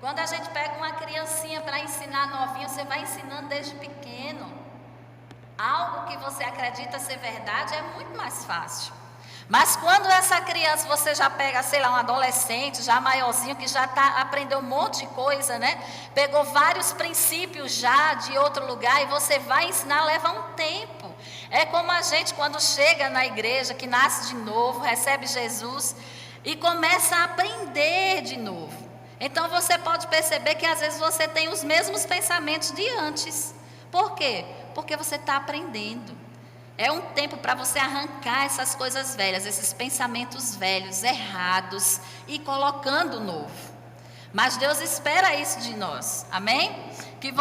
Quando a gente pega uma criancinha para ensinar novinho, você vai ensinando desde pequeno. Algo que você acredita ser verdade é muito mais fácil. Mas quando essa criança, você já pega, sei lá, um adolescente, já maiorzinho, que já aprendeu um monte de coisa, né? Pegou vários princípios já de outro lugar e você vai ensinar, leva um tempo. É como a gente quando chega na igreja, que nasce de novo, recebe Jesus e começa a aprender de novo. Então você pode perceber que às vezes você tem os mesmos pensamentos de antes. Por quê? Porque você está aprendendo. É um tempo para você arrancar essas coisas velhas, esses pensamentos velhos, errados, e colocando o novo. Mas Deus espera isso de nós, amém? Que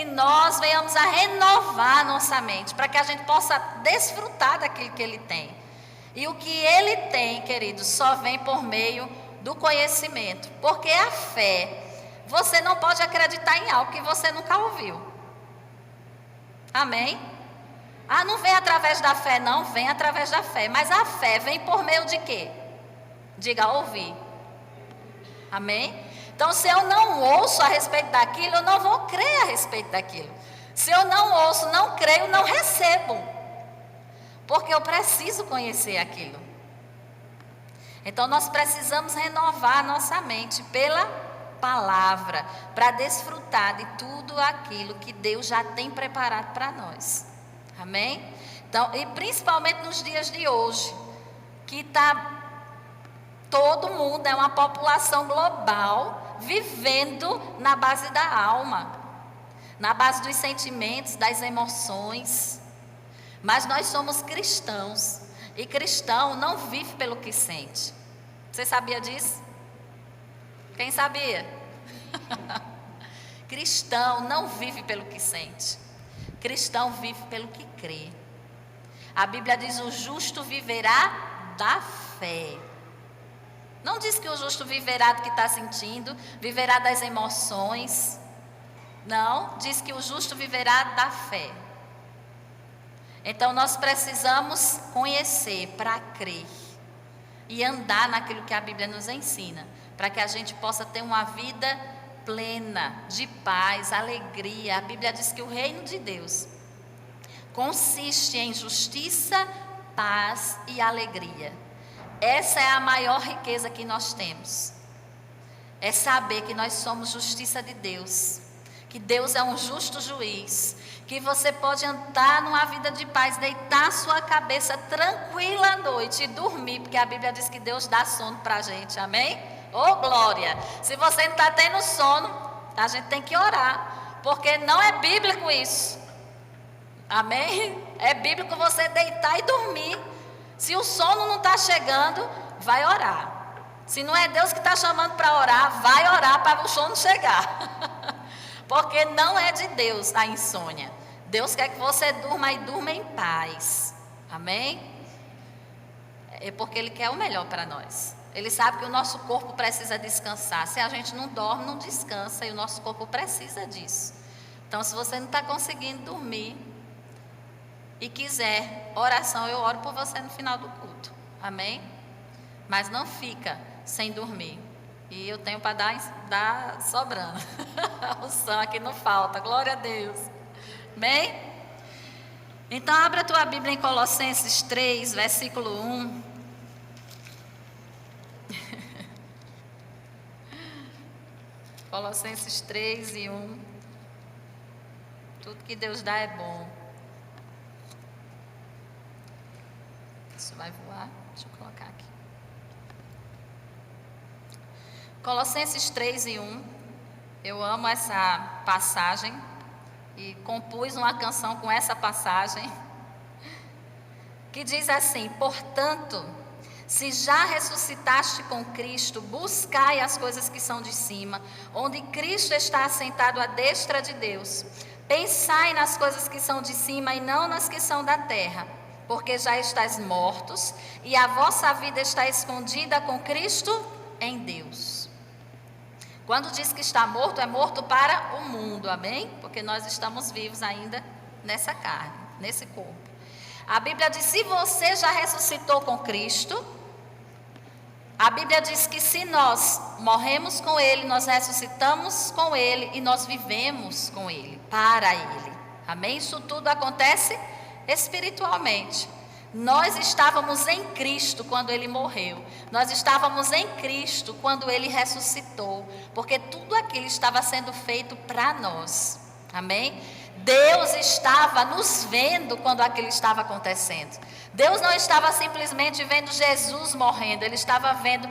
nós venhamos a renovar nossa mente, para que a gente possa desfrutar daquilo que Ele tem. E o que Ele tem, queridos, só vem por meio do conhecimento. Porque a fé, você não pode acreditar em algo que você nunca ouviu. Amém? Ah, não vem através da fé, não, vem através da fé. Mas a fé vem por meio de quê? Diga, ouvir. Amém? Então, se eu não ouço a respeito daquilo, eu não vou crer a respeito daquilo. Se eu não ouço, não creio, não recebo. Porque eu preciso conhecer aquilo. Então, nós precisamos renovar a nossa mente pela palavra, para desfrutar de tudo aquilo que Deus já tem preparado para nós. Amém? Então, e principalmente nos dias de hoje, que está todo mundo, é uma população global, vivendo na base da alma, na base dos sentimentos, das emoções. Mas nós somos cristãos, e cristão não vive pelo que sente. Você sabia disso? Quem sabia? Cristão não vive pelo que sente. Cristão vive pelo que crê. A Bíblia diz: o justo viverá da fé. Não diz que o justo viverá do que está sentindo, viverá das emoções. Não, diz que o justo viverá da fé. Então nós precisamos conhecer para crer e andar naquilo que a Bíblia nos ensina, para que a gente possa ter uma vida plena, de paz, alegria. A Bíblia diz que o reino de Deus consiste em justiça, paz e alegria. Essa é a maior riqueza que nós temos. É saber que nós somos justiça de Deus, que Deus é um justo juiz, que você pode andar numa vida de paz, deitar a sua cabeça tranquila à noite e dormir, porque a Bíblia diz que Deus dá sono para a gente, amém? Oh, glória! Se você não está tendo sono, a gente tem que orar, porque não é bíblico isso. Amém? É bíblico você deitar e dormir. Se o sono não está chegando, vai orar. Se não é Deus que está chamando para orar, vai orar para o sono chegar. Porque não é de Deus a insônia. Deus quer que você durma e durma em paz. Amém? É porque Ele quer o melhor para nós. Ele sabe que o nosso corpo precisa descansar. Se a gente não dorme, não descansa, e o nosso corpo precisa disso. Então, se você não está conseguindo dormir e quiser oração, eu oro por você no final do culto. Amém? Mas não fica sem dormir. E eu tenho para dar sobrando. O som aqui não falta. Glória a Deus. Amém? Então, abra a tua Bíblia em Colossenses 3, versículo 1. Colossenses 3 e 1. Tudo que Deus dá é bom. Isso vai voar? Deixa eu colocar aqui. Colossenses 3 e 1. Eu amo essa passagem e compus uma canção com essa passagem, que diz assim: portanto, se já ressuscitaste com Cristo, buscai as coisas que são de cima, onde Cristo está assentado à destra de Deus. Pensai nas coisas que são de cima e não nas que são da terra, porque já estáis mortos e a vossa vida está escondida com Cristo em Deus. Quando diz que está morto, é morto para o mundo, amém? Porque nós estamos vivos ainda nessa carne, nesse corpo. A Bíblia diz: se você já ressuscitou com Cristo, a Bíblia diz que se nós morremos com Ele, nós ressuscitamos com Ele e nós vivemos com Ele, para Ele. Amém? Isso tudo acontece espiritualmente. Nós estávamos em Cristo quando Ele morreu. Nós estávamos em Cristo quando Ele ressuscitou. Porque tudo aquilo estava sendo feito para nós. Amém? Deus estava nos vendo quando aquilo estava acontecendo. Deus não estava simplesmente vendo Jesus morrendo. Ele estava vendo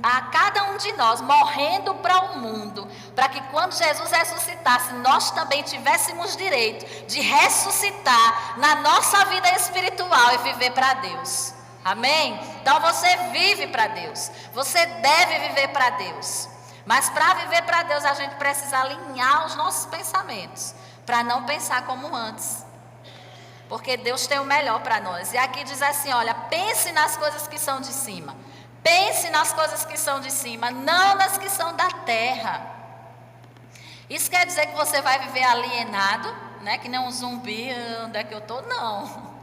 a cada um de nós morrendo para o mundo. Para que quando Jesus ressuscitasse, nós também tivéssemos direito de ressuscitar na nossa vida espiritual e viver para Deus. Amém? Então você vive para Deus. Você deve viver para Deus. Mas para viver para Deus, a gente precisa alinhar os nossos pensamentos. Para não pensar como antes. Porque Deus tem o melhor para nós. E aqui diz assim, olha, pense nas coisas que são de cima. Pense nas coisas que são de cima, não nas que são da terra. Isso quer dizer que você vai viver alienado, né? Que nem um zumbi, onde é que eu estou? Não.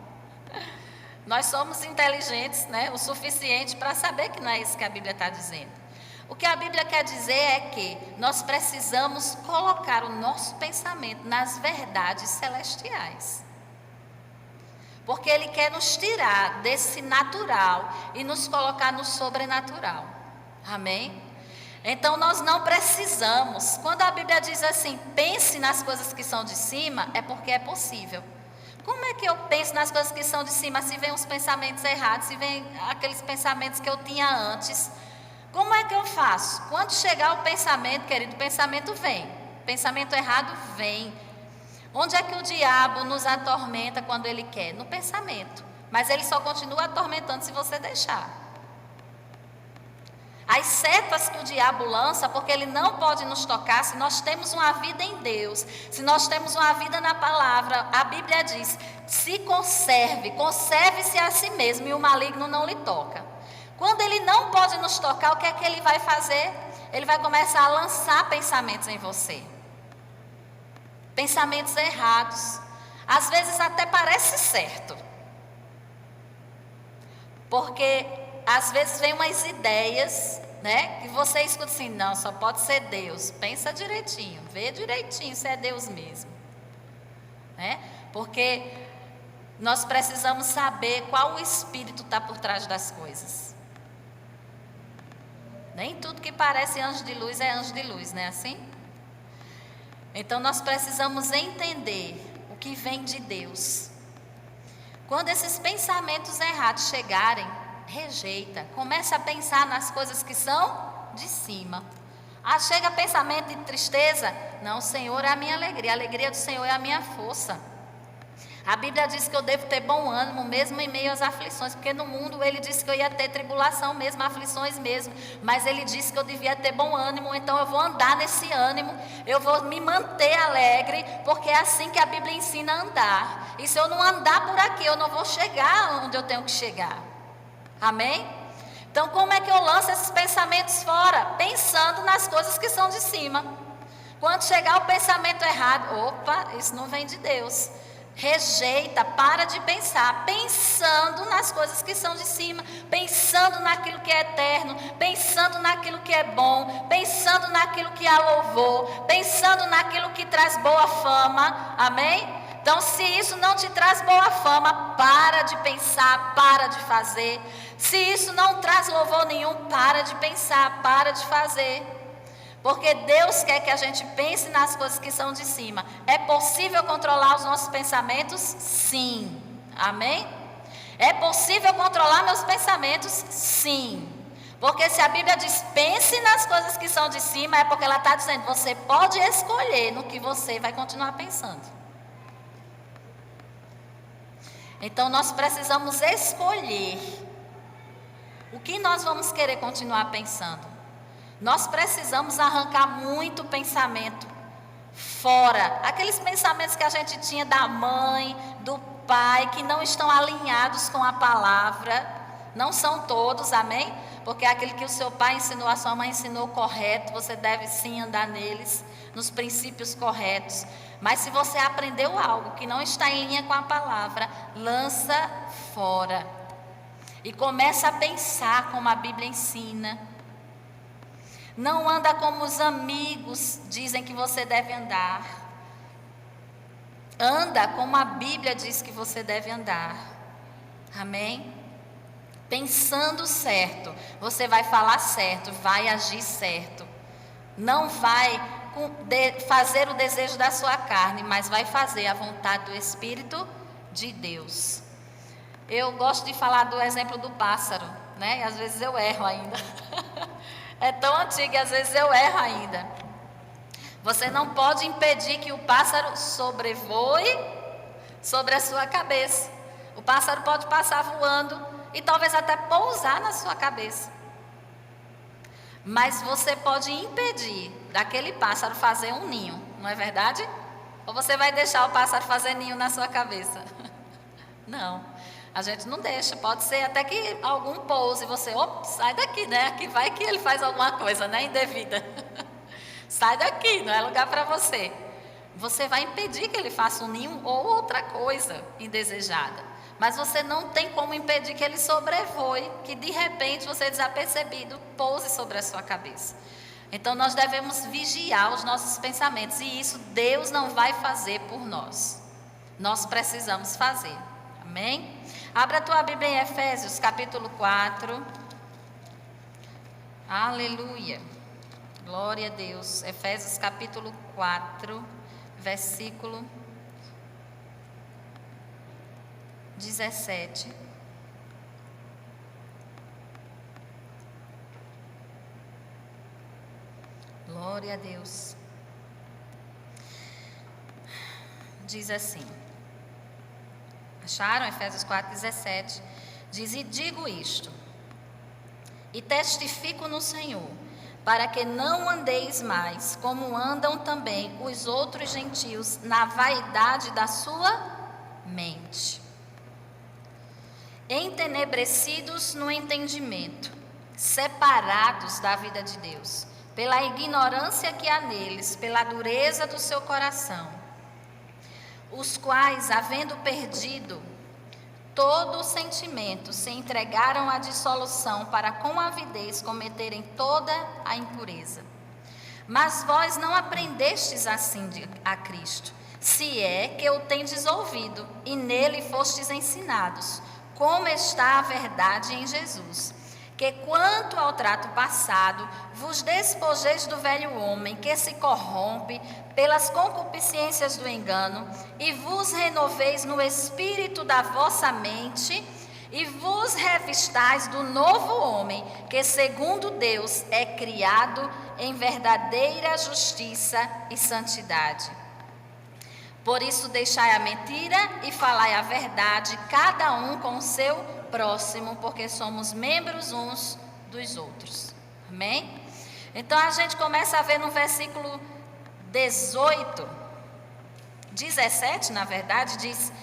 Nós somos inteligentes, né? O suficiente para saber que não é isso que a Bíblia está dizendo. O que a Bíblia quer dizer é que nós precisamos colocar o nosso pensamento nas verdades celestiais. Porque Ele quer nos tirar desse natural e nos colocar no sobrenatural. Amém? Então nós não precisamos. Quando a Bíblia diz assim, pense nas coisas que são de cima, é porque é possível. Como é que eu penso nas coisas que são de cima, se vem os pensamentos errados, se vem aqueles pensamentos que eu tinha antes? Como é que eu faço? Quando chegar o pensamento, querido, o pensamento vem. Pensamento errado vem. Onde é que o diabo nos atormenta quando ele quer? No pensamento. Mas ele só continua atormentando se você deixar. As setas que o diabo lança, porque ele não pode nos tocar se nós temos uma vida em Deus, se nós temos uma vida na palavra. A Bíblia diz, se conserve, conserve-se a si mesmo e o maligno não lhe toca. Quando ele não pode nos tocar, o que é que ele vai fazer? Ele vai começar a lançar pensamentos em você. Pensamentos errados. Às vezes até parece certo. Porque às vezes vem umas ideias, né? Que você escuta assim, não, só pode ser Deus. Pensa direitinho, vê direitinho se é Deus mesmo. Né? Porque nós precisamos saber qual o espírito está por trás das coisas. Nem tudo que parece anjo de luz é anjo de luz, não é assim? Então nós precisamos entender o que vem de Deus. Quando esses pensamentos errados chegarem, rejeita. Começa a pensar nas coisas que são de cima. Ah, chega pensamento de tristeza? Não, o Senhor é a minha alegria. A alegria do Senhor é a minha força. A Bíblia diz que eu devo ter bom ânimo mesmo em meio às aflições, porque no mundo Ele disse que eu ia ter tribulação mesmo, aflições mesmo, mas Ele disse que eu devia ter bom ânimo, então eu vou andar nesse ânimo, eu vou me manter alegre, porque é assim que a Bíblia ensina a andar. E se eu não andar por aqui, eu não vou chegar onde eu tenho que chegar. Amém? Então como é que eu lanço esses pensamentos fora? Pensando nas coisas que são de cima. Quando chegar o pensamento errado, opa, isso não vem de Deus. Rejeita, para de pensar, pensando nas coisas que são de cima, pensando naquilo que é eterno, pensando naquilo que é bom, pensando naquilo que há louvor, pensando naquilo que traz boa fama, amém? Então se isso não te traz boa fama, para de pensar, para de fazer. Se isso não traz louvor nenhum, para de pensar, para de fazer. Porque Deus quer que a gente pense nas coisas que são de cima. É possível controlar os nossos pensamentos? Sim. Amém? É possível controlar meus pensamentos? Sim. Porque se a Bíblia diz, pense nas coisas que são de cima, é porque ela está dizendo, você pode escolher no que você vai continuar pensando. Então nós precisamos escolher o que nós vamos querer continuar pensando. Nós precisamos arrancar muito pensamento fora. Aqueles pensamentos que a gente tinha da mãe, do pai, que não estão alinhados com a palavra. Não são todos, amém? Porque aquele que o seu pai ensinou, a sua mãe ensinou correto, você deve sim andar neles, nos princípios corretos. Mas se você aprendeu algo que não está em linha com a palavra, lança fora. E começa a pensar como a Bíblia ensina. Não anda como os amigos dizem que você deve andar. Anda como a Bíblia diz que você deve andar. Amém? Pensando certo, você vai falar certo, vai agir certo. Não vai fazer o desejo da sua carne, mas vai fazer a vontade do Espírito de Deus. Eu gosto de falar do exemplo do pássaro, né? E às vezes eu erro ainda. É tão antigo e às vezes eu erro ainda. Você não pode impedir que o pássaro sobrevoe sobre a sua cabeça. O pássaro pode passar voando e talvez até pousar na sua cabeça. Mas você pode impedir daquele pássaro fazer um ninho, não é verdade? Ou você vai deixar o pássaro fazer ninho na sua cabeça? Não, a gente não deixa. Pode ser até que algum pouse e você, sai daqui, né? Que vai que ele faz alguma coisa, né? Indevida. Sai daqui, não é lugar para você. Você vai impedir que ele faça um ninho ou outra coisa indesejada. Mas você não tem como impedir que ele sobrevoe, que de repente você desapercebido pouse sobre a sua cabeça. Então nós devemos vigiar os nossos pensamentos e isso Deus não vai fazer por nós. Nós precisamos fazer. Amém? Abra a tua Bíblia em Efésios capítulo 4. Aleluia. Glória a Deus. Efésios capítulo 4, versículo 17. Glória a Deus. Diz assim. Acharam? Efésios 4, 17. Diz: e digo isto, e testifico no Senhor, para que não andeis mais como andam também os outros gentios na vaidade da sua mente, entenebrecidos no entendimento, separados da vida de Deus, pela ignorância que há neles, pela dureza do seu coração, os quais, havendo perdido todo o sentimento, se entregaram à dissolução para com avidez cometerem toda a impureza. Mas vós não aprendestes assim a Cristo, se é que o tendes ouvido e nele fostes ensinados, como está a verdade em Jesus, que quanto ao trato passado, vos despojeis do velho homem que se corrompe pelas concupiscências do engano, e vos renoveis no espírito da vossa mente, e vos revistais do novo homem, que segundo Deus é criado em verdadeira justiça e santidade. Por isso deixai a mentira e falai a verdade, cada um com o seu próximo, porque somos membros uns dos outros. Amém? Então a gente começa a ver no versículo 17, na verdade, diz: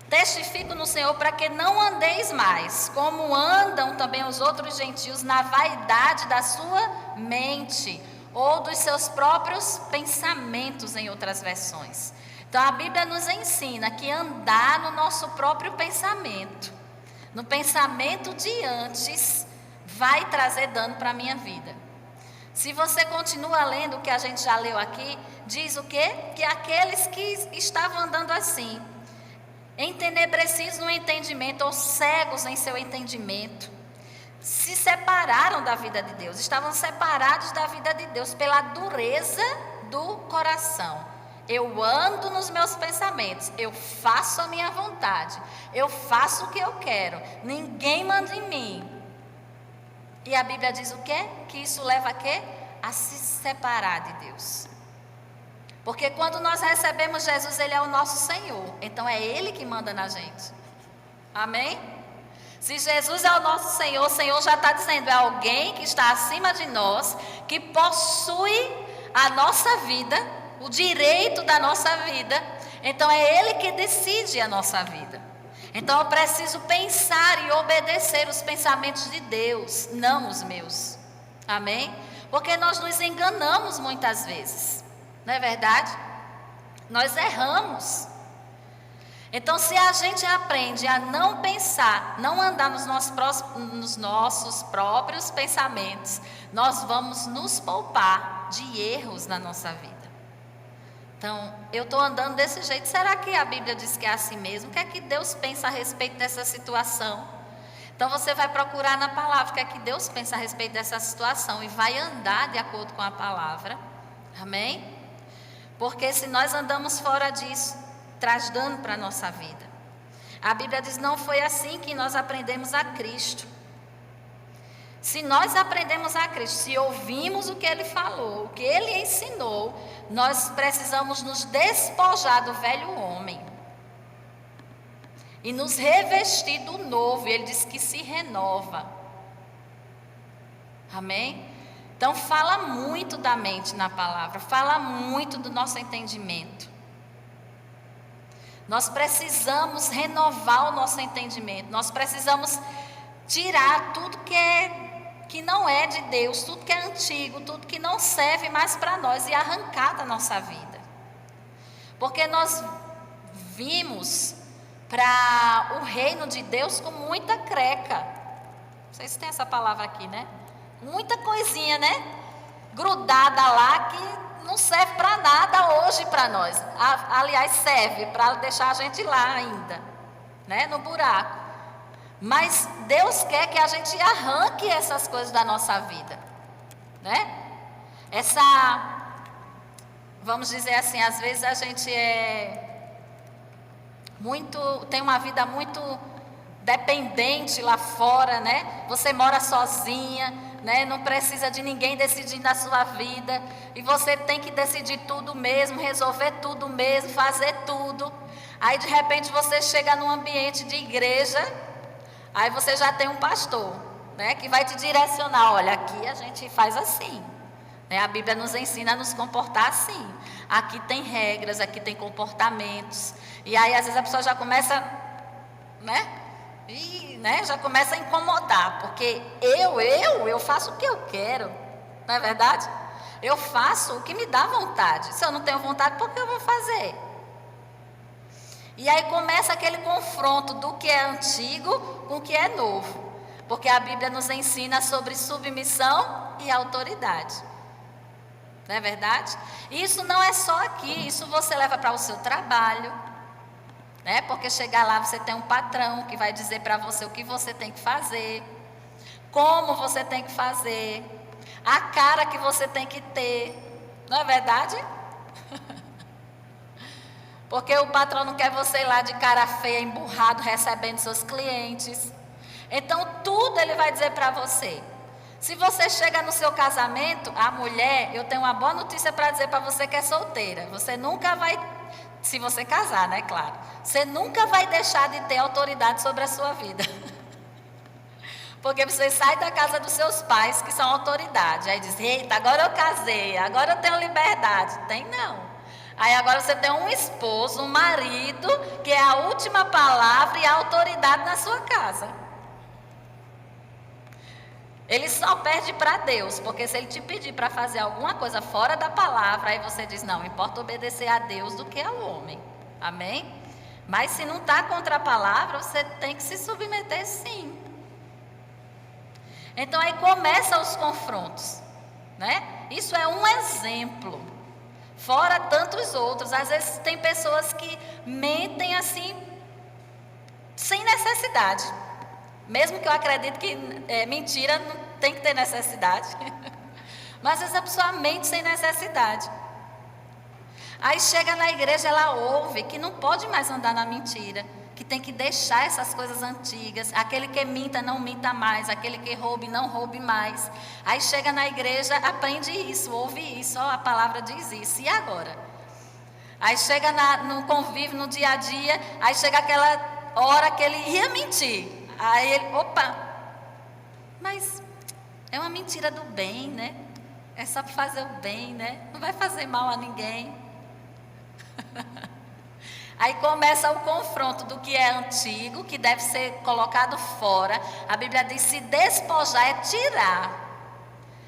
testifico no Senhor para que não andeis mais, como andam também os outros gentios, na vaidade da sua mente, ou dos seus próprios pensamentos, em outras versões. Então a Bíblia nos ensina que andar no nosso próprio pensamento, no pensamento de antes, vai trazer dano para a minha vida. Se você continua lendo o que a gente já leu aqui, diz o quê? Que aqueles que estavam andando assim, entenebrecidos no entendimento, ou cegos em seu entendimento, se separaram da vida de Deus, estavam separados da vida de Deus pela dureza do coração. Eu ando nos meus pensamentos, eu faço a minha vontade, eu faço o que eu quero, ninguém manda em mim. E a Bíblia diz o quê? Que isso leva a quê? A se separar de Deus. Porque quando nós recebemos Jesus, Ele é o nosso Senhor, então é Ele que manda na gente. Amém? Se Jesus é o nosso Senhor, o Senhor já está dizendo, é alguém que está acima de nós, que possui a nossa vida, o direito da nossa vida, então é Ele que decide a nossa vida. Então eu preciso pensar e obedecer os pensamentos de Deus, não os meus. Amém? Porque nós nos enganamos muitas vezes, não é verdade? Nós erramos. Então, se a gente aprende a não pensar, não andar nos nossos próprios pensamentos, nós vamos nos poupar de erros na nossa vida. Então, eu estou andando desse jeito, será que a Bíblia diz que é assim mesmo? O que é que Deus pensa a respeito dessa situação? Então, você vai procurar na palavra o que é que Deus pensa a respeito dessa situação e vai andar de acordo com a palavra. Amém? Porque se nós andamos fora disso, traz dano para a nossa vida. A Bíblia diz: não foi assim que nós aprendemos a Cristo. Se nós aprendemos a Cristo, se ouvimos o que Ele falou, o que Ele ensinou, nós precisamos nos despojar do velho homem e nos revestir do novo. Ele diz que se renova. Amém? Então fala muito da mente na palavra, fala muito do nosso entendimento. Nós precisamos renovar o nosso entendimento, nós precisamos tirar tudo que não é de Deus, tudo que é antigo, tudo que não serve mais para nós e arrancar da nossa vida. Porque nós vimos para o reino de Deus com muita creca. Não sei se tem essa palavra aqui, né? Muita coisinha, né? Grudada lá que não serve para nada hoje para nós. Aliás, serve para deixar a gente lá ainda, né? No buraco. Mas Deus quer que a gente arranque essas coisas da nossa vida, né? Vamos dizer assim, às vezes a gente tem uma vida muito dependente lá fora, né? Você mora sozinha, né? Não precisa de ninguém decidindo a sua vida, e você tem que decidir tudo mesmo, resolver tudo mesmo, fazer tudo. Aí de repente você chega num ambiente de igreja, aí você já tem um pastor, né? Que vai te direcionar: olha, aqui a gente faz assim, né? A Bíblia nos ensina a nos comportar assim. Aqui tem regras, aqui tem comportamentos. E aí às vezes a pessoa já começa, né? Já começa a incomodar, porque eu faço o que eu quero, não é verdade? Eu faço o que me dá vontade. Se eu não tenho vontade, por que eu vou fazer? E aí começa aquele confronto do que é antigo com o que é novo, porque a Bíblia nos ensina sobre submissão e autoridade, não é verdade? Isso não é só aqui, isso você leva para o seu trabalho, né? Porque chegar lá você tem um patrão que vai dizer para você o que você tem que fazer, como você tem que fazer, a cara que você tem que ter, não é verdade? Porque o patrão não quer você lá de cara feia, emburrado, recebendo seus clientes. Então tudo ele vai dizer para você. Se você chega no seu casamento, a mulher, eu tenho uma boa notícia para dizer para você que é solteira. Você nunca vai, se você casar, né, claro, você nunca vai deixar de ter autoridade sobre a sua vida. Porque você sai da casa dos seus pais, que são autoridade. Aí diz: eita, agora eu casei, agora eu tenho liberdade. Tem não. Aí agora você tem um esposo, um marido, que é a última palavra e a autoridade na sua casa. Ele só perde para Deus, porque se ele te pedir para fazer alguma coisa fora da palavra, aí você diz: não, importa obedecer a Deus do que ao homem. Amém? Mas se não está contra a palavra, você tem que se submeter sim. Então aí começam os confrontos, né? Isso é um exemplo, fora tantos outros. Às vezes tem pessoas que mentem assim, sem necessidade. Mesmo que eu acredite que mentira não tem que ter necessidade. Mas às vezes a pessoa mente sem necessidade. Aí chega na igreja, ela ouve que não pode mais andar na mentira, que tem que deixar essas coisas antigas. Aquele que minta, não minta mais. Aquele que roube, não roube mais. Aí chega na igreja, aprende isso, ouve isso, a palavra diz isso. E agora? Aí chega no convívio, no dia a dia, aí chega aquela hora que ele ia mentir. Aí ele, opa, mas é uma mentira do bem, né? É só para fazer o bem, né? Não vai fazer mal a ninguém. Aí começa o confronto do que é antigo, que deve ser colocado fora. A Bíblia diz: se despojar é tirar,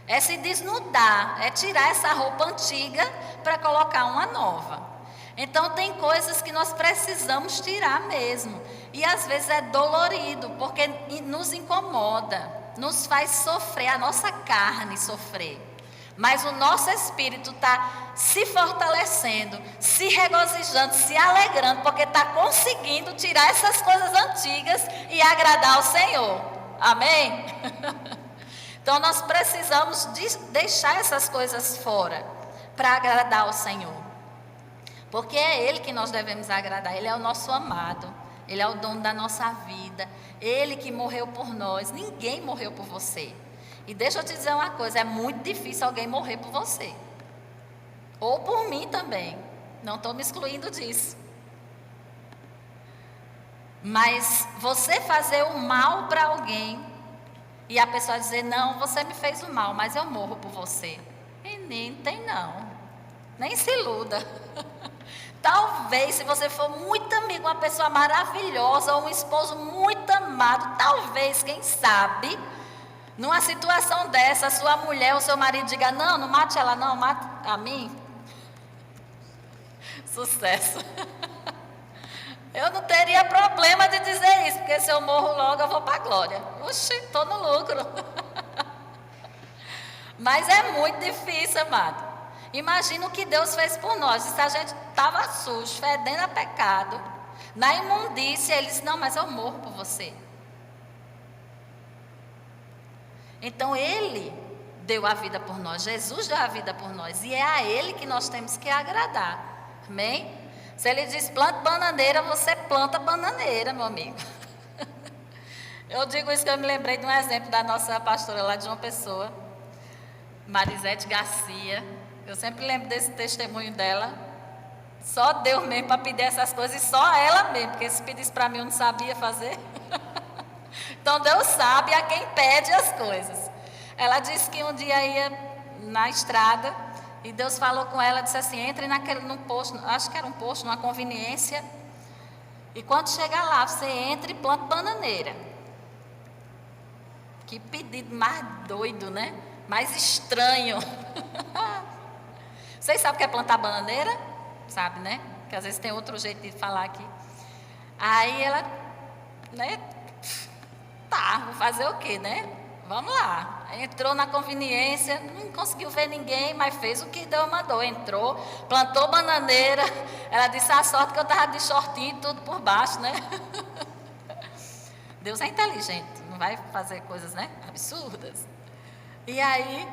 é se desnudar, é tirar essa roupa antiga para colocar uma nova. Então tem coisas que nós precisamos tirar mesmo. E às vezes é dolorido, porque nos incomoda, nos faz sofrer, a nossa carne sofrer. Mas o nosso espírito está se fortalecendo, se regozijando, se alegrando, porque está conseguindo tirar essas coisas antigas e agradar ao Senhor. Amém? Então nós precisamos deixar essas coisas fora para agradar ao Senhor. Porque é Ele que nós devemos agradar, Ele é o nosso amado, Ele é o dono da nossa vida, Ele que morreu por nós, ninguém morreu por você. E deixa eu te dizer uma coisa, é muito difícil alguém morrer por você. Ou por mim também, não estou me excluindo disso. Mas você fazer o mal para alguém, e a pessoa dizer, não, você me fez o mal, mas eu morro por você. E nem tem não, nem se iluda. Talvez, se você for muito amigo, uma pessoa maravilhosa, ou um esposo muito amado, talvez, quem sabe, numa situação dessa, a sua mulher ou seu marido diga, não, não mate ela não, mate a mim. Sucesso. Eu não teria problema de dizer isso, porque se eu morro logo, eu vou para a glória. Oxi, estou no lucro. Mas é muito difícil, amado. Imagina o que Deus fez por nós. Se a gente estava sujo, fedendo a pecado, na imundícia, Ele disse, não, mas eu morro por você. Então Ele deu a vida por nós, Jesus deu a vida por nós, e é a Ele que nós temos que agradar. Amém? Se Ele diz planta bananeira, você planta bananeira, meu amigo. Eu digo isso que eu me lembrei de um exemplo da nossa pastora lá de João Pessoa, Marisete Garcia. Eu sempre lembro desse testemunho dela. Só Deus mesmo para pedir essas coisas, e só ela mesmo, porque se pedisse para mim eu não sabia fazer. Então Deus sabe a quem pede as coisas. Ela disse que um dia ia na estrada e Deus falou com ela, disse assim, entre num posto, acho que era um posto, numa conveniência, e quando chegar lá, você entra e planta bananeira. Que pedido mais doido, né? Mais estranho. Vocês sabem o que é plantar bananeira? Sabe, né? Que às vezes tem outro jeito de falar aqui. Aí ela, né? Tá, vou fazer o quê, né? Vamos lá. Entrou na conveniência, não conseguiu ver ninguém, mas fez o que Deus mandou. Entrou, plantou bananeira. Ela disse, a sorte que eu estava de shortinho e tudo por baixo, né? Deus é inteligente, não vai fazer coisas, né? Absurdas. E aí,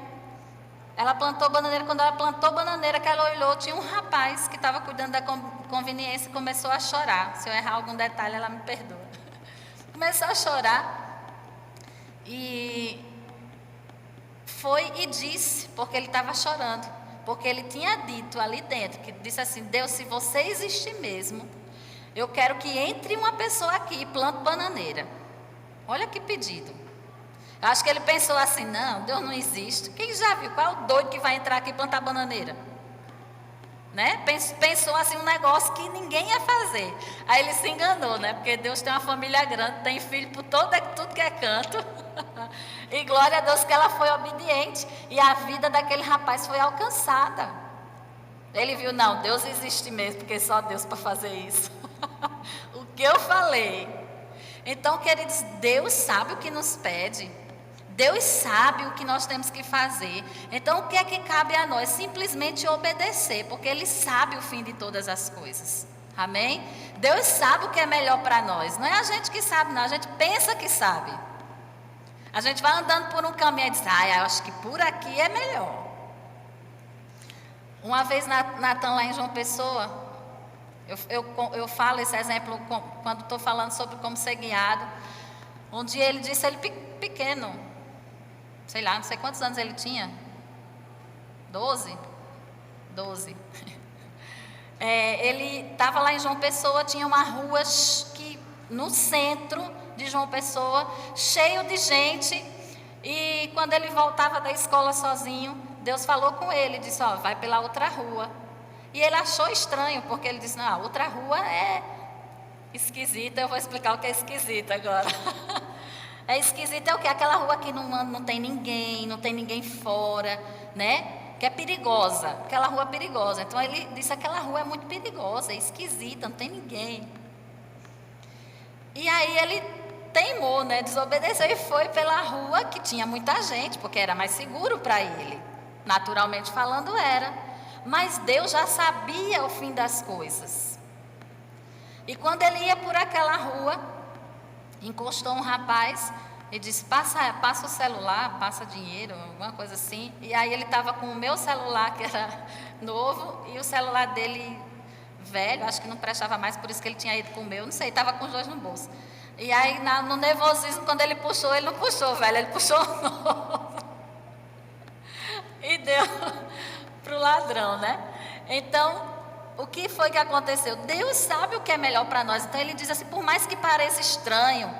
ela plantou bananeira. Quando ela plantou bananeira, que ela olhou, tinha um rapaz que estava cuidando da conveniência e começou a chorar. Se eu errar algum detalhe, ela me perdoa. Começou a chorar. E foi e disse, porque ele estava chorando, porque ele tinha dito ali dentro, que disse assim, Deus, se você existe mesmo, eu quero que entre uma pessoa aqui e plante bananeira. Olha que pedido. Eu acho que ele pensou assim, não, Deus não existe. Quem já viu, qual é o doido que vai entrar aqui e plantar bananeira? Né? Pensou assim um negócio que ninguém ia fazer. Aí ele se enganou, né? Porque Deus tem uma família grande, tem filho por tudo que é canto. E glória a Deus que ela foi obediente e a vida daquele rapaz foi alcançada. Ele viu, não, Deus existe mesmo, porque só Deus para fazer isso. O que eu falei. Então, queridos, Deus sabe o que nos pede. Deus sabe o que nós temos que fazer. Então, o que é que cabe a nós? Simplesmente obedecer, porque Ele sabe o fim de todas as coisas. Amém? Deus sabe o que é melhor para nós. Não é a gente que sabe, não. A gente pensa que sabe. A gente vai andando por um caminho e diz, eu acho que por aqui é melhor. Uma vez, Natan, lá em João Pessoa, eu falo esse exemplo quando estou falando sobre como ser guiado. Um dia ele disse, ele pequeno, sei lá, não sei quantos anos ele tinha, 12. Ele estava lá em João Pessoa, tinha uma rua que no centro de João Pessoa, cheio de gente, e quando ele voltava da escola sozinho, Deus falou com ele, disse, vai pela outra rua. E ele achou estranho, porque ele disse, não, a outra rua é esquisita, eu vou explicar o que é esquisita agora. É esquisita é o quê? Aquela rua que não tem ninguém fora, né? que é perigosa, aquela rua perigosa. Então ele disse: aquela rua é muito perigosa, é esquisita, não tem ninguém. E aí ele teimou, né, desobedeceu e foi pela rua que tinha muita gente, porque era mais seguro para ele. Naturalmente falando era, mas Deus já sabia o fim das coisas. E quando ele ia por aquela rua, encostou um rapaz e disse: passa o celular, passa dinheiro, alguma coisa assim. E aí ele estava com o meu celular, que era novo, e o celular dele velho, acho que não prestava mais, por isso que ele tinha ido com o meu, não sei, estava com os dois no bolso. E aí no nervosismo, quando ele não puxou velho, ele puxou o novo. E deu para o ladrão, né? Então, o que foi que aconteceu? Deus sabe o que é melhor para nós. Então ele diz assim: por mais que pareça estranho,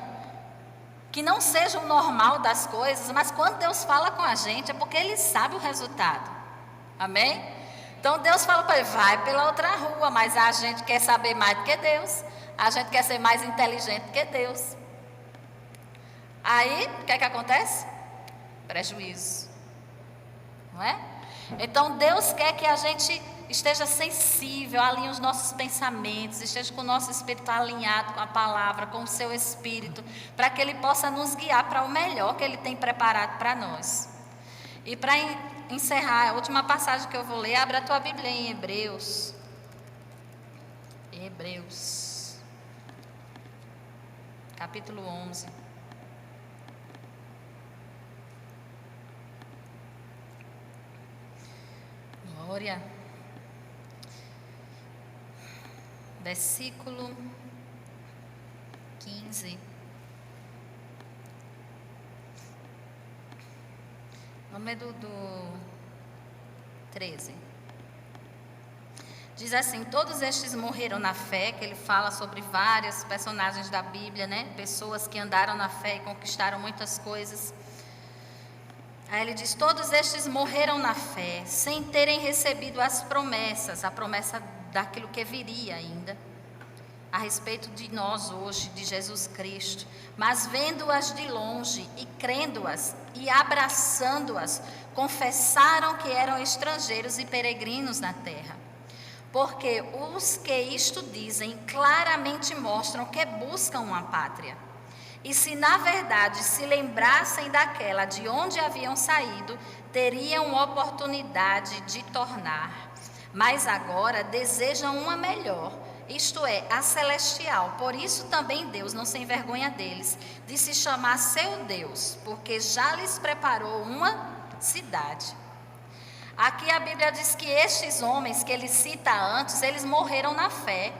que não seja o normal das coisas, mas quando Deus fala com a gente é porque Ele sabe o resultado. Amém? Então Deus fala para ele: vai pela outra rua, mas a gente quer saber mais do que Deus, a gente quer ser mais inteligente do que Deus. Aí, o que é que acontece? Prejuízo. Não é? Então Deus quer que a gente esteja sensível, alinhe os nossos pensamentos, esteja com o nosso espírito alinhado com a palavra, com o seu espírito, para que Ele possa nos guiar para o melhor que Ele tem preparado para nós. E para encerrar, a última passagem que eu vou ler, abre a tua Bíblia em Hebreus. Hebreus, capítulo 11. Glória. Versículo 15. Vamos ler do 13. Diz assim: todos estes morreram na fé, que ele fala sobre vários personagens da Bíblia, né? Pessoas que andaram na fé e conquistaram muitas coisas. Aí ele diz: todos estes morreram na fé, sem terem recebido as promessas, a promessa daquilo que viria ainda, a respeito de nós hoje, de Jesus Cristo, mas vendo-as de longe e crendo-as e abraçando-as, confessaram que eram estrangeiros e peregrinos na terra. Porque os que isto dizem claramente mostram que buscam uma pátria. E se na verdade se lembrassem daquela de onde haviam saído, teriam oportunidade de tornar. Mas agora desejam uma melhor, isto é, a celestial. Por isso também Deus não se envergonha deles, de se chamar seu Deus, porque já lhes preparou uma cidade. Aqui a Bíblia diz que estes homens que ele cita antes, eles morreram na fé,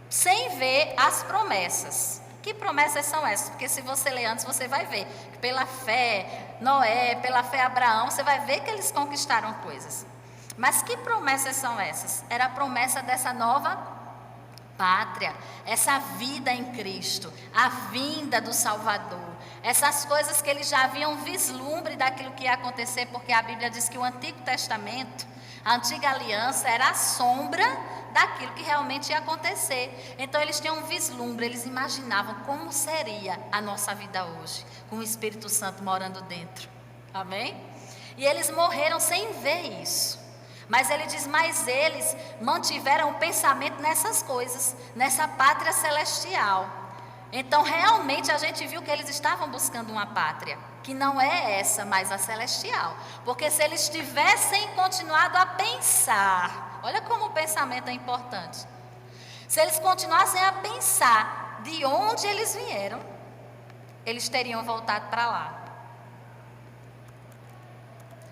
sem ver as promessas. Que promessas são essas? Porque se você ler antes, você vai ver que pela fé Noé, pela fé Abraão, você vai ver que eles conquistaram coisas. Mas que promessas são essas? Era a promessa dessa nova pátria, essa vida em Cristo, a vinda do Salvador, essas coisas que eles já haviam vislumbre daquilo que ia acontecer, porque a Bíblia diz que o Antigo Testamento, a antiga aliança, era a sombra daquilo que realmente ia acontecer. Então eles tinham um vislumbre, eles imaginavam como seria a nossa vida hoje, com o Espírito Santo morando dentro. Amém? E eles morreram sem ver isso. Mas ele diz: mas eles mantiveram o pensamento nessas coisas, nessa pátria celestial. Então realmente a gente viu que eles estavam buscando uma pátria, que não é essa, mas a celestial. Porque se eles tivessem continuado a pensar, olha como o pensamento é importante. Se eles continuassem a pensar de onde eles vieram, eles teriam voltado para lá.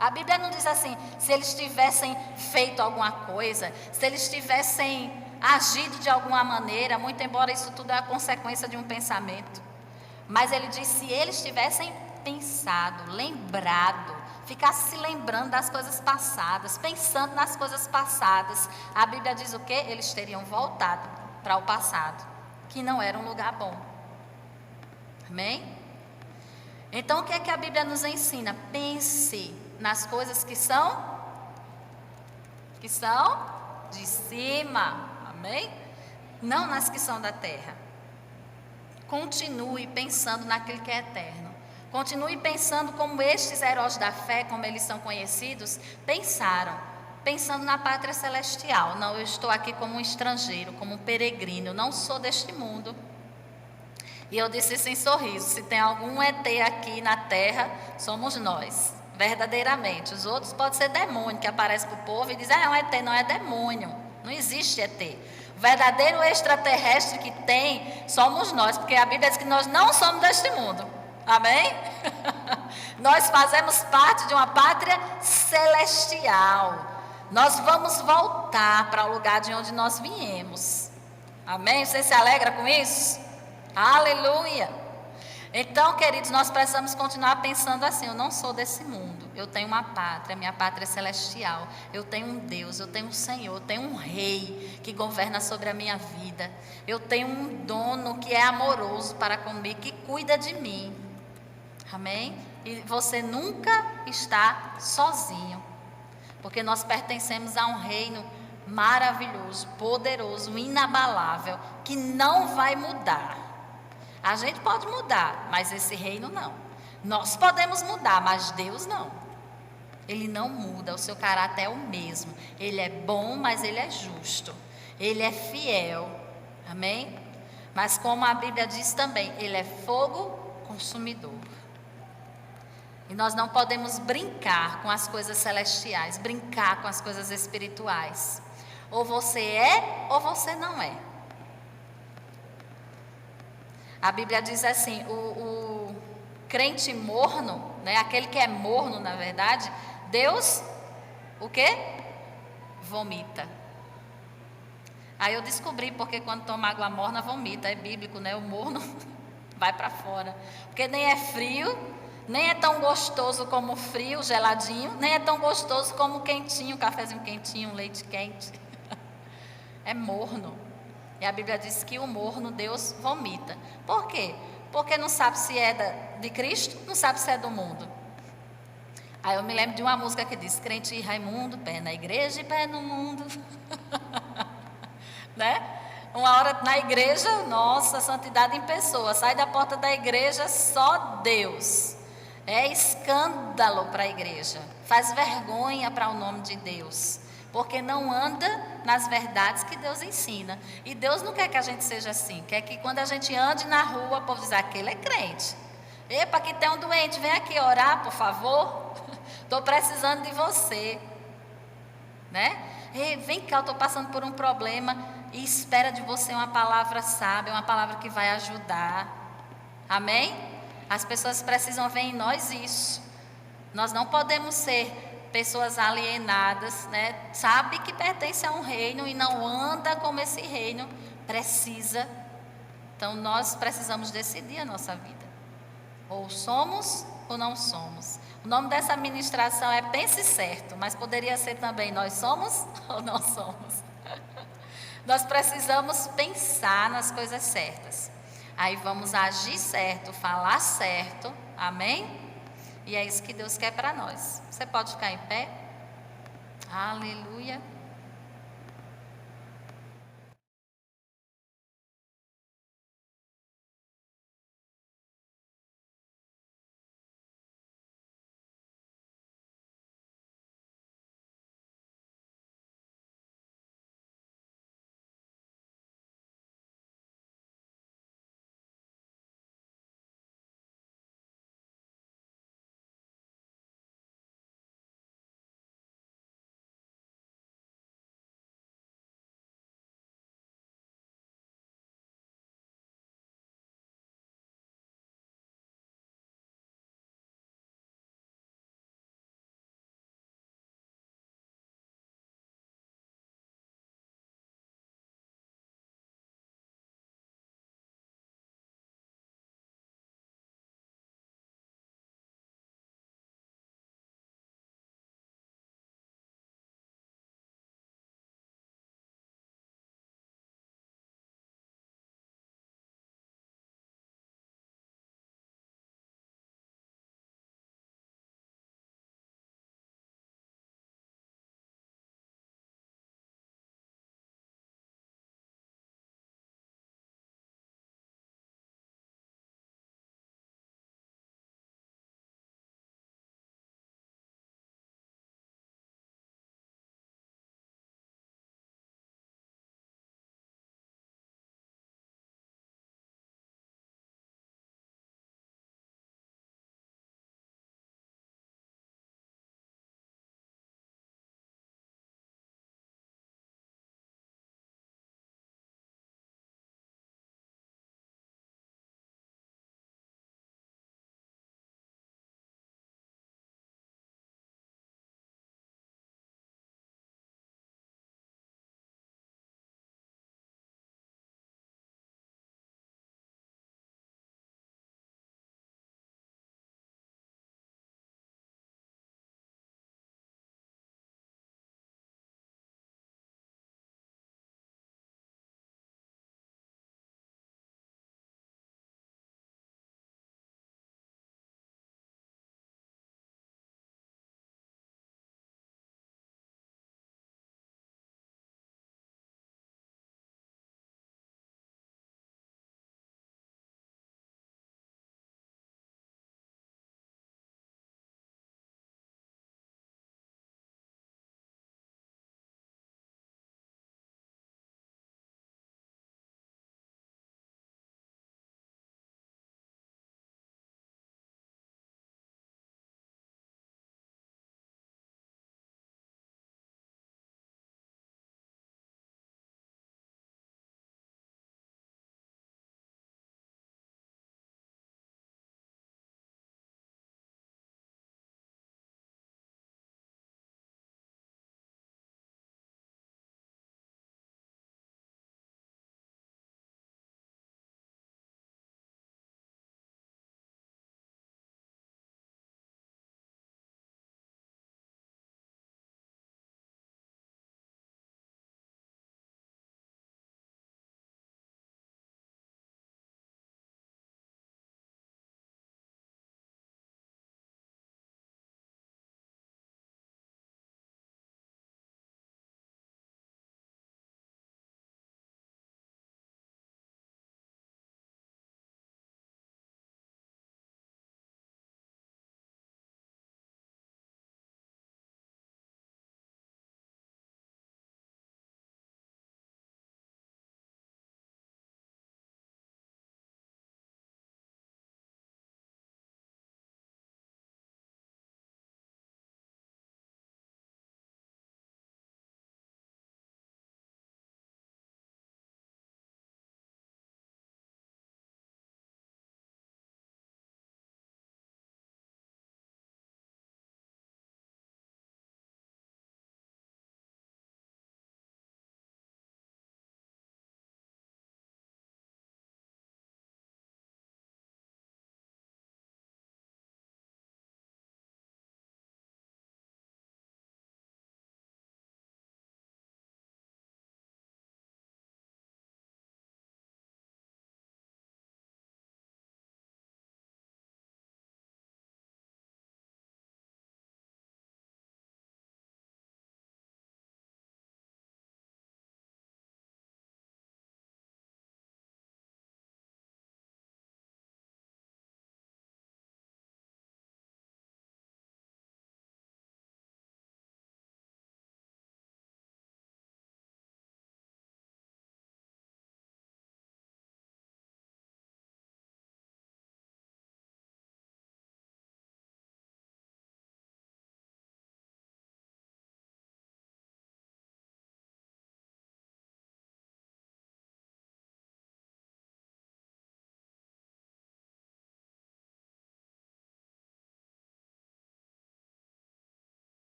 A Bíblia não diz assim, se eles tivessem feito alguma coisa, se eles tivessem agido de alguma maneira, muito embora isso tudo é a consequência de um pensamento. Mas ele diz, se eles tivessem pensado, lembrado, ficasse se lembrando das coisas passadas, pensando nas coisas passadas, a Bíblia diz o quê? Eles teriam voltado para o passado, que não era um lugar bom. Amém? Então o que é que a Bíblia nos ensina? Pense nas coisas que são de cima, amém? Não nas que são da terra. Continue pensando naquilo que é eterno, Continue pensando como estes heróis da fé, como eles são conhecidos, pensaram. Pensando na pátria celestial. Não, eu estou aqui como um estrangeiro, como um peregrino, eu não sou deste mundo. E eu disse sem sorriso, se tem algum ET aqui na terra, somos nós, verdadeiramente. Os outros podem ser demônio, que aparece para o povo e diz, é um ET, não é demônio, não existe ET. O verdadeiro extraterrestre que tem, somos nós, porque a Bíblia diz que nós não somos deste mundo. Amém? Nós fazemos parte de uma pátria celestial. Nós vamos voltar para o lugar de onde nós viemos. Amém? Você se alegra com isso? Aleluia! Então, queridos, nós precisamos continuar pensando assim, eu não sou desse mundo, eu tenho uma pátria, minha pátria é celestial, eu tenho um Deus, eu tenho um Senhor, eu tenho um rei que governa sobre a minha vida, eu tenho um dono que é amoroso para comigo, que cuida de mim. Amém? E você nunca está sozinho, porque nós pertencemos a um reino maravilhoso, poderoso, inabalável, que não vai mudar. A gente pode mudar, mas esse reino não. Nós podemos mudar, mas Deus não. Ele não muda, o seu caráter é o mesmo. Ele é bom, mas ele é justo. Ele é fiel. Amém? Mas como a Bíblia diz também, ele é fogo consumidor. E nós não podemos brincar com as coisas celestiais, brincar com as coisas espirituais. Ou você é, ou você não é. A Bíblia diz assim, o crente morno, né, aquele que é morno, na verdade, Deus, o quê? Vomita. Aí eu descobri porque quando toma água morna, vomita, é bíblico, né? O morno vai para fora. Porque nem é frio, nem é tão gostoso como frio, geladinho, nem é tão gostoso como quentinho, cafezinho quentinho, leite quente. É morno. E a Bíblia diz que o morno Deus vomita. Por quê? Porque não sabe se é de Cristo, não sabe se é do mundo. Aí eu me lembro de uma música que diz, crente e Raimundo, pé na igreja e pé no mundo. Né? Uma hora na igreja, nossa, santidade em pessoa. Sai da porta da igreja, só Deus. É escândalo para a igreja. Faz vergonha para o nome de Deus. Porque não anda nas verdades que Deus ensina. E Deus não quer que a gente seja assim. Quer que quando a gente ande na rua, o povo diz, aquele é crente. Epa, aqui tem um doente, vem aqui orar, por favor. Estou precisando de você. Né? Ei, vem cá, eu estou passando por um problema. E espera de você uma palavra sábia, uma palavra que vai ajudar. Amém? As pessoas precisam ver em nós isso. Nós não podemos ser pessoas alienadas, né? Sabe que pertence a um reino e não anda como esse reino precisa. Então nós precisamos decidir a nossa vida. Ou somos ou não somos. O nome dessa ministração é Pense Certo, mas poderia ser também nós somos ou não somos. Nós precisamos pensar nas coisas certas. Aí vamos agir certo, falar certo. Amém? E é isso que Deus quer para nós. Você pode ficar em pé? Aleluia.